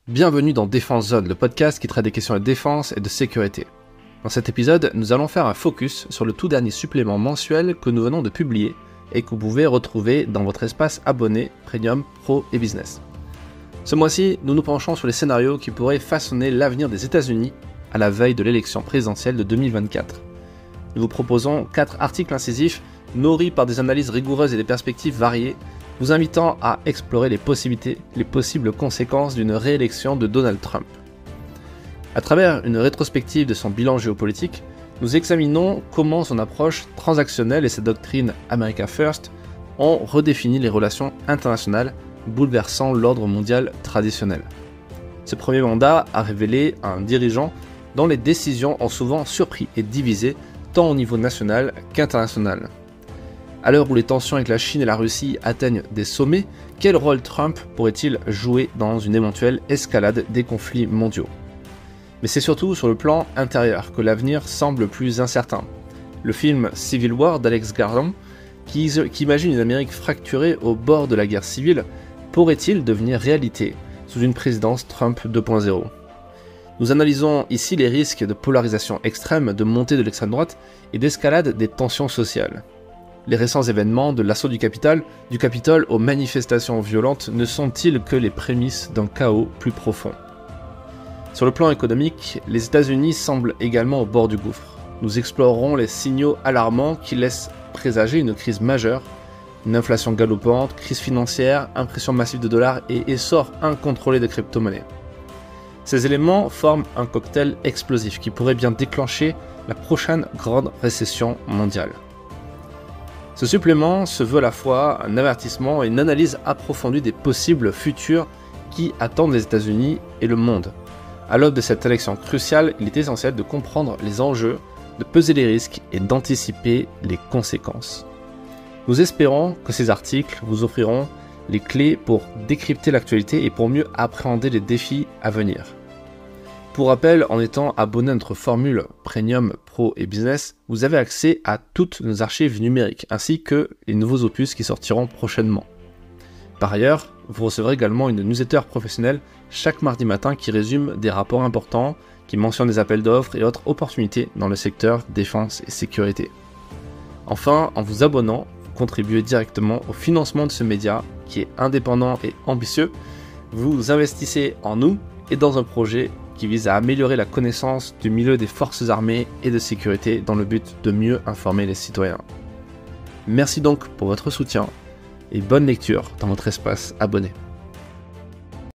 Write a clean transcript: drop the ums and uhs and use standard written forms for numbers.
Bienvenue dans Défense Zone, le podcast qui traite des questions de défense et de sécurité. Dans cet épisode, nous allons faire un focus sur le tout dernier supplément mensuel que nous venons de publier et que vous pouvez retrouver dans votre espace abonné, Premium, Pro et Business. Ce mois-ci, nous nous penchons sur les scénarios qui pourraient façonner l'avenir des États-Unis à la veille de l'élection présidentielle de 2024. Nous vous proposons 4 articles incisifs nourris par des analyses rigoureuses et des perspectives variées, vous invitant à explorer les possibles conséquences d'une réélection de Donald Trump. À travers une rétrospective de son bilan géopolitique, nous examinons comment son approche transactionnelle et sa doctrine America First ont redéfini les relations internationales, bouleversant l'ordre mondial traditionnel. Ce premier mandat a révélé un dirigeant dont les décisions ont souvent surpris et divisé tant au niveau national qu'international. À l'heure où les tensions avec la Chine et la Russie atteignent des sommets, quel rôle Trump pourrait-il jouer dans une éventuelle escalade des conflits mondiaux ? Mais c'est surtout sur le plan intérieur que l'avenir semble plus incertain. Le film Civil War d'Alex Garland, qui imagine une Amérique fracturée au bord de la guerre civile, pourrait-il devenir réalité sous une présidence Trump 2.0 ? Nous analysons ici les risques de polarisation extrême, de montée de l'extrême droite et d'escalade des tensions sociales. Les récents événements de l'assaut du Capitole aux manifestations violentes ne sont-ils que les prémices d'un chaos plus profond ? Sur le plan économique, les États-Unis semblent également au bord du gouffre. Nous explorerons les signaux alarmants qui laissent présager une crise majeure, une inflation galopante, crise financière, impression massive de dollars et essor incontrôlé de crypto-monnaies. Ces éléments forment un cocktail explosif qui pourrait bien déclencher la prochaine grande récession mondiale. Ce supplément se veut à la fois un avertissement et une analyse approfondie des possibles futurs qui attendent les États-Unis et le monde. À l'aube de cette élection cruciale, il est essentiel de comprendre les enjeux, de peser les risques et d'anticiper les conséquences. Nous espérons que ces articles vous offriront les clés pour décrypter l'actualité et pour mieux appréhender les défis à venir. Pour rappel, en étant abonné à notre formule Premium, Pro et Business, vous avez accès à toutes nos archives numériques, ainsi que les nouveaux opus qui sortiront prochainement. Par ailleurs, vous recevrez également une newsletter professionnelle chaque mardi matin qui résume des rapports importants, qui mentionne des appels d'offres et autres opportunités dans le secteur défense et sécurité. Enfin, en vous abonnant, vous contribuez directement au financement de ce média qui est indépendant et ambitieux. Vous investissez en nous et dans un projet qui vise à améliorer la connaissance du milieu des forces armées et de sécurité dans le but de mieux informer les citoyens. Merci donc pour votre soutien et bonne lecture dans votre espace abonné.